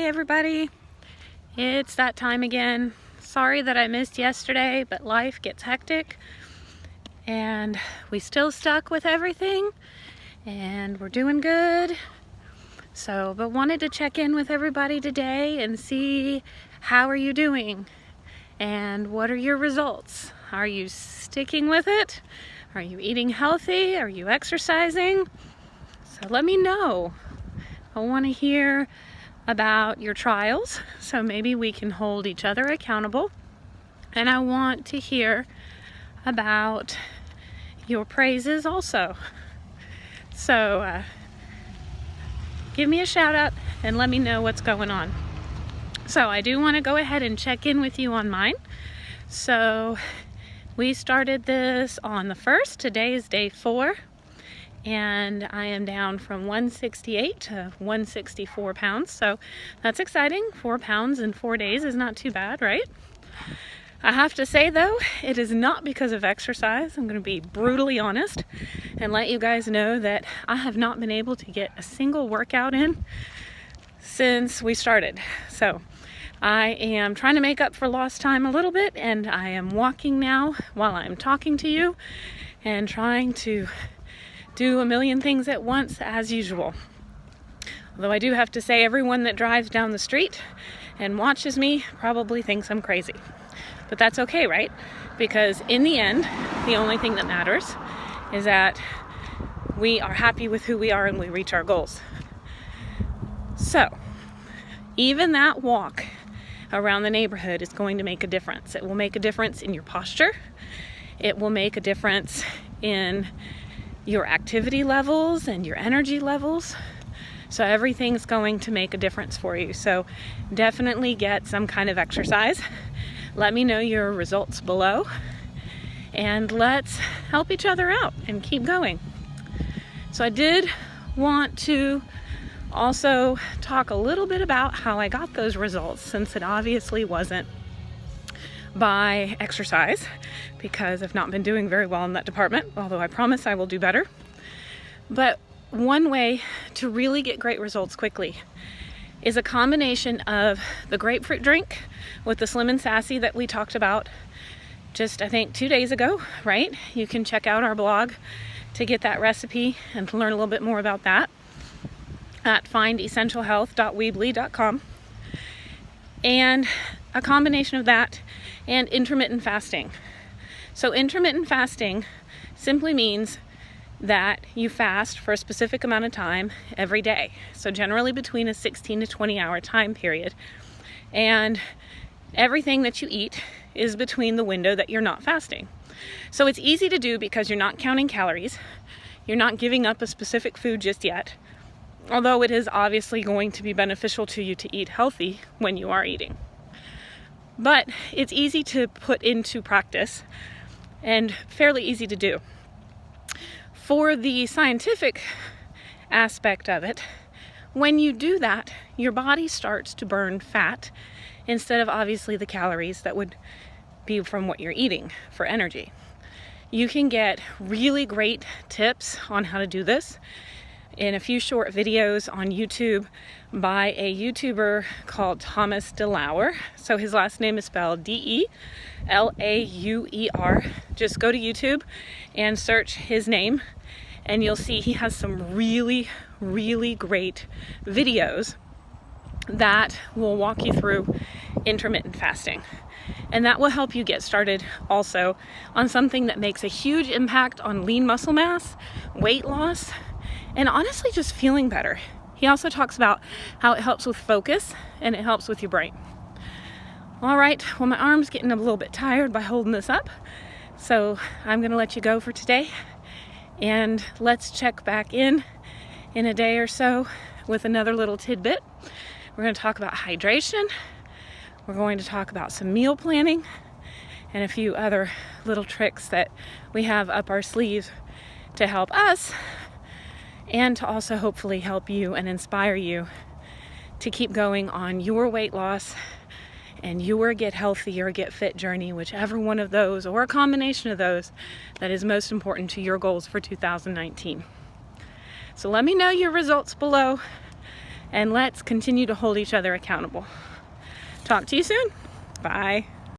Hey everybody, it's that time again. Sorry that I missed yesterday, but life gets hectic and we still stuck with everything and we're doing good. But wanted to check in with everybody today and see how are you doing and what are your results? Are you sticking with it? Are you eating healthy? Are you exercising? So let me know. I want to hear about your trials, so maybe we can hold each other accountable. And I want to hear about your praises also. So give me a shout out and let me know what's going on. So I do want to go ahead and check in with you on mine. So we started this on the 1st. Today is day 4. And I am down from 168 to 164 pounds. So that's exciting. 4 pounds in 4 days is not too bad, right? I have to say though, it is not because of exercise. I'm going to be brutally honest and let you guys know that I have not been able to get a single workout in since we started. So I am trying to make up for lost time a little bit, and I am walking now while I'm talking to you and trying to do a million things at once as usual. Although I do have to say, everyone that drives down the street and watches me probably thinks I'm crazy. But that's okay, right? Because in the end, the only thing that matters is that we are happy with who we are and we reach our goals. So even that walk around the neighborhood is going to make a difference. It will make a difference in your posture. It will make a difference in your activity levels and your energy levels. So everything's going to make a difference for you. So definitely get some kind of exercise. Let me know your results below and let's help each other out and keep going. So I did want to also talk a little bit about how I got those results, since it obviously wasn't by exercise, because I've not been doing very well in that department, although I promise I will do better. But one way to really get great results quickly is a combination of the grapefruit drink with the Slim and Sassy that we talked about just, I think, 2 days ago, right? You can check out our blog to get that recipe and to learn a little bit more about that at findessentialhealth.weebly.com. And a combination of that and intermittent fasting. So intermittent fasting simply means that you fast for a specific amount of time every day. So generally between a 16 to 20 hour time period. And everything that you eat is between the window that you're not fasting. So it's easy to do because you're not counting calories. You're not giving up a specific food just yet. Although it is obviously going to be beneficial to you to eat healthy when you are eating. But it's easy to put into practice and fairly easy to do. For the scientific aspect of it, when you do that, your body starts to burn fat instead of obviously the calories that would be from what you're eating for energy. You can get really great tips on how to do this in a few short videos on YouTube by a YouTuber called Thomas DeLauer. So his last name is spelled D-E-L-A-U-E-R. Just go to YouTube and search his name and you'll see he has some really, really great videos that will walk you through intermittent fasting. And that will help you get started also on something that makes a huge impact on lean muscle mass, weight loss, and honestly just feeling better. He also talks about how it helps with focus and it helps with your brain. All right, well, my arm's getting a little bit tired by holding this up, so I'm gonna let you go for today, and let's check back in a day or so with another little tidbit. We're gonna talk about hydration. We're going to talk about some meal planning and a few other little tricks that we have up our sleeve to help us and to also hopefully help you and inspire you to keep going on your weight loss and your get healthy or get fit journey, whichever one of those or a combination of those that is most important to your goals for 2019. So let me know your results below and let's continue to hold each other accountable. Talk to you soon. Bye.